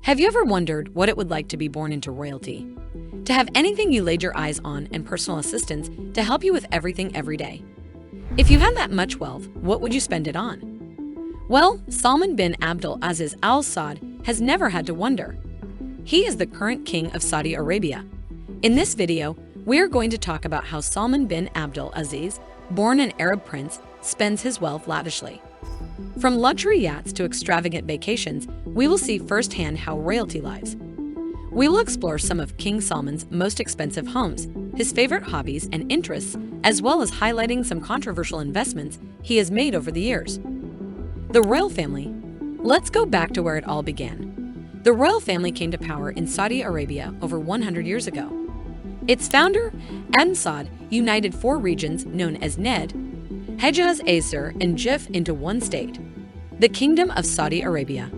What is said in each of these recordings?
Have you ever wondered what it would like to be born into royalty? To have anything you laid your eyes on and personal assistants to help you with everything every day? If you had that much wealth, what would you spend it on? Well, Salman bin Abdul Aziz Al Saud has never had to wonder. He is the current king of Saudi Arabia. In this video, we are going to talk about how Salman bin Abdul Aziz, born an Arab prince, spends his wealth lavishly. From luxury yachts to extravagant vacations, we will see firsthand how royalty lives. We will explore some of King Salman's most expensive homes, his favorite hobbies and interests, as well as highlighting some controversial investments he has made over the years. The royal family. Let's go back to where it all began. The royal family came to power in Saudi Arabia over 100 years ago. Its founder, Abdul Saud, united four regions known as Ned, Hejaz, Azer, and Jif into one state, the Kingdom of Saudi Arabia.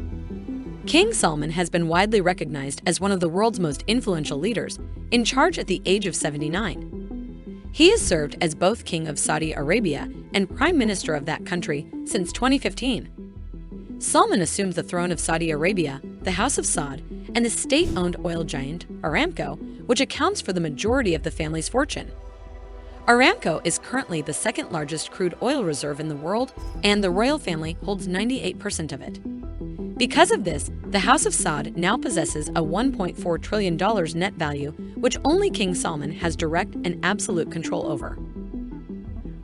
King Salman has been widely recognized as one of the world's most influential leaders, in charge at the age of 79. He has served as both King of Saudi Arabia and Prime Minister of that country since 2015. Salman assumed the throne of Saudi Arabia, the House of Saud, and the state-owned oil giant, Aramco, which accounts for the majority of the family's fortune. Aramco is currently the second largest crude oil reserve in the world, and the royal family holds 98% of it. Because of this, the House of Saud now possesses a $1.4 trillion net value, which only King Salman has direct and absolute control over.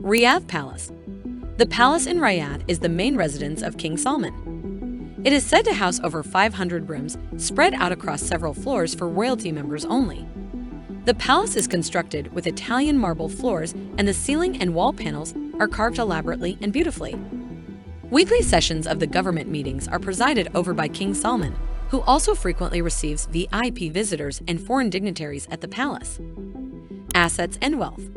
Riyadh Palace. The palace in Riyadh is the main residence of King Salman. It is said to house over 500 rooms spread out across several floors for royalty members only. The palace is constructed with Italian marble floors, and the ceiling and wall panels are carved elaborately and beautifully. Weekly sessions of the government meetings are presided over by King Salman, who also frequently receives VIP visitors and foreign dignitaries at the palace. Assets and wealth.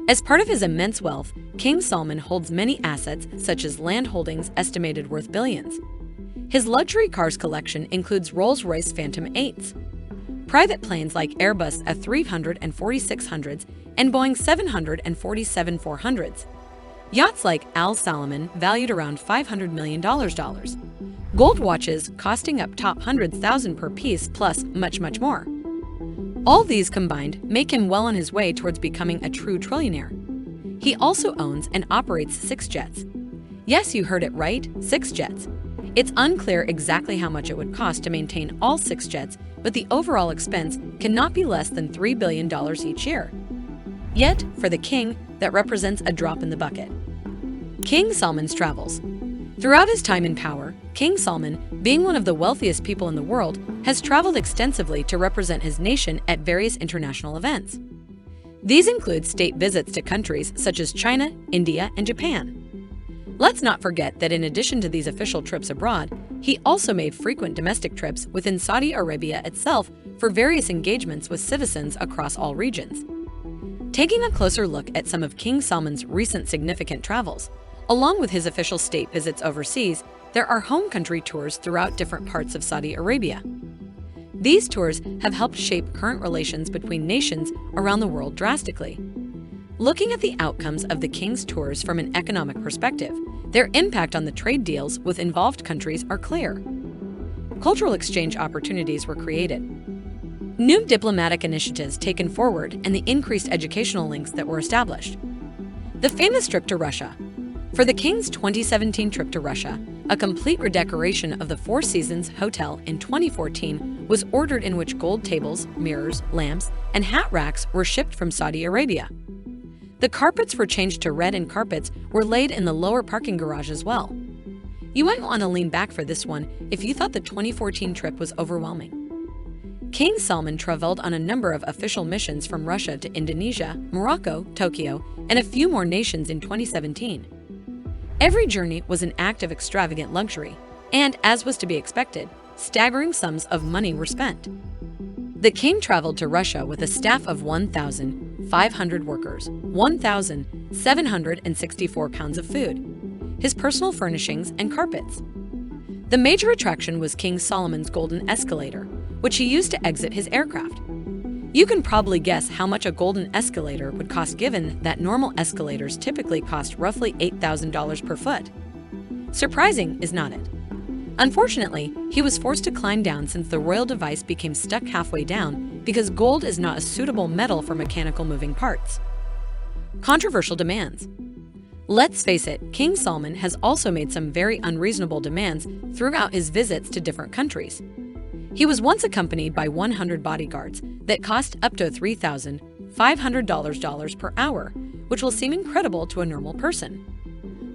As part of his immense wealth, King Salman holds many assets such as land holdings estimated worth billions. His luxury cars collection includes Rolls-Royce Phantom 8s, private planes like Airbus A300 and 4600s, and Boeing 747-400s. Yachts like Al Salman valued around $500 million. Gold watches costing up top $100,000 per piece, plus much more. All these combined make him well on his way towards becoming a true trillionaire. He also owns and operates 6 jets. Yes, you heard it right, 6 jets. It's unclear exactly how much it would cost to maintain all 6 jets, but the overall expense cannot be less than $3 billion each year. Yet, for the king, that represents a drop in the bucket. King Salman's travels. Throughout his time in power, King Salman, being one of the wealthiest people in the world, has traveled extensively to represent his nation at various international events. These include state visits to countries such as China, India, and Japan. Let's not forget that in addition to these official trips abroad, he also made frequent domestic trips within Saudi Arabia itself for various engagements with citizens across all regions. Taking a closer look at some of King Salman's recent significant travels, along with his official state visits overseas, there are home country tours throughout different parts of Saudi Arabia. These tours have helped shape current relations between nations around the world drastically. Looking at the outcomes of the king's tours from an economic perspective, their impact on the trade deals with involved countries are clear. Cultural exchange opportunities were created, new diplomatic initiatives taken forward, and the increased educational links that were established. The famous trip to Russia. For the king's 2017 trip to Russia, a complete redecoration of the Four Seasons Hotel in 2014 was ordered, in which gold tables, mirrors, lamps, and hat racks were shipped from Saudi Arabia. The carpets were changed to red, and carpets were laid in the lower parking garage as well. You might want to lean back for this one if you thought the 2014 trip was overwhelming. King Salman traveled on a number of official missions from Russia to Indonesia, Morocco, Tokyo, and a few more nations in 2017. Every journey was an act of extravagant luxury, and, as was to be expected, staggering sums of money were spent. The king traveled to Russia with a staff of 1,500 workers, 1,764 pounds of food, his personal furnishings, and carpets. The major attraction was King Solomon's golden escalator, which he used to exit his aircraft. You can probably guess how much a golden escalator would cost, given that normal escalators typically cost roughly $8,000 per foot. Surprising, is not it? Unfortunately, he was forced to climb down since the royal device became stuck halfway down because gold is not a suitable metal for mechanical moving parts. Controversial demands. Let's face it, King Salman has also made some very unreasonable demands throughout his visits to different countries. He was once accompanied by 100 bodyguards that cost up to $3,500 per hour, which will seem incredible to a normal person.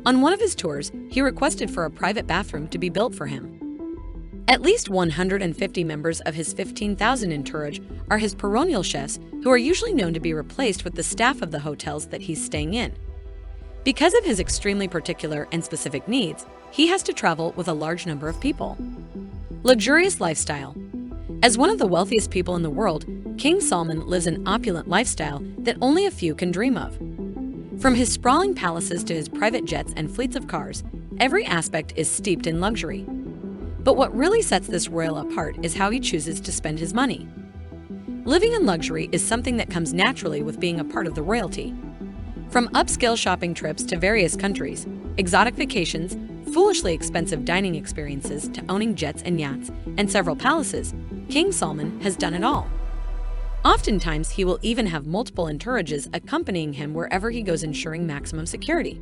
On one of his tours, he requested for a private bathroom to be built for him. At least 150 members of his 15,000 entourage are his baronial chefs, who are usually known to be replaced with the staff of the hotels that he's staying in. Because of his extremely particular and specific needs, he has to travel with a large number of people. Luxurious lifestyle. As one of the wealthiest people in the world, King Salman lives an opulent lifestyle that only a few can dream of. From his sprawling palaces to his private jets and fleets of cars, every aspect is steeped in luxury. But what really sets this royal apart is how he chooses to spend his money. Living in luxury is something that comes naturally with being a part of the royalty. From upscale shopping trips to various countries, exotic vacations, foolishly expensive dining experiences to owning jets and yachts and several palaces, King Salman has done it all. Oftentimes, he will even have multiple entourages accompanying him wherever he goes, ensuring maximum security.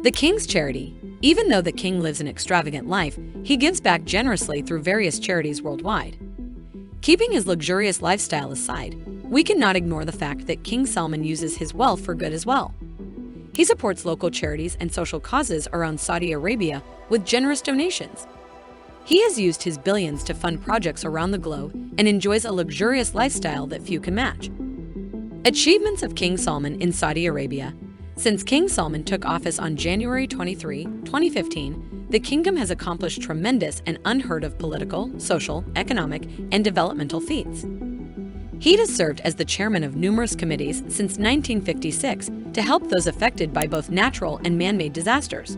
The king's charity. Even though the king lives an extravagant life, he gives back generously through various charities worldwide. Keeping his luxurious lifestyle aside, we cannot ignore the fact that King Salman uses his wealth for good as well. He supports local charities and social causes around Saudi Arabia with generous donations. He has used his billions to fund projects around the globe and enjoys a luxurious lifestyle that few can match. Achievements of King Salman in Saudi Arabia. Since King Salman took office on January 23, 2015, the kingdom has accomplished tremendous and unheard of political, social, economic, and developmental feats. He has served as the chairman of numerous committees since 1956 to help those affected by both natural and man-made disasters.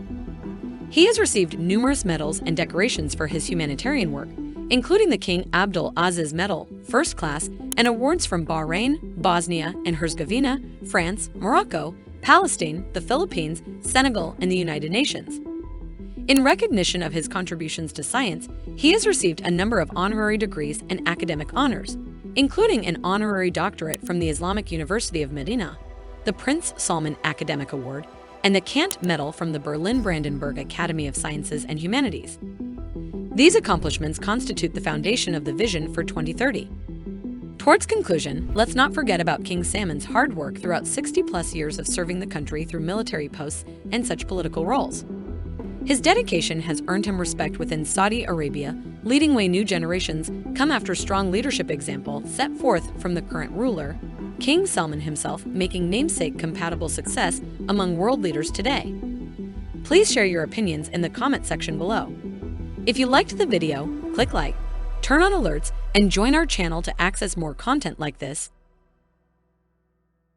He has received numerous medals and decorations for his humanitarian work, including the King Abdul Aziz Medal, First Class, and awards from Bahrain, Bosnia and Herzegovina, France, Morocco, Palestine, the Philippines, Senegal, and the United Nations. In recognition of his contributions to science, he has received a number of honorary degrees and academic honors, including an honorary doctorate from the Islamic University of Medina, the Prince Salman Academic Award, and the Kant Medal from the Berlin-Brandenburg Academy of Sciences and Humanities. These accomplishments constitute the foundation of the vision for 2030. Towards conclusion, let's not forget about King Salman's hard work throughout 60-plus years of serving the country through military posts and such political roles. His dedication has earned him respect within Saudi Arabia, leading way new generations come after strong leadership example set forth from the current ruler, King Salman himself, making namesake-compatible success among world leaders today. Please share your opinions in the comment section below. If you liked the video, click like, turn on alerts, and join our channel to access more content like this.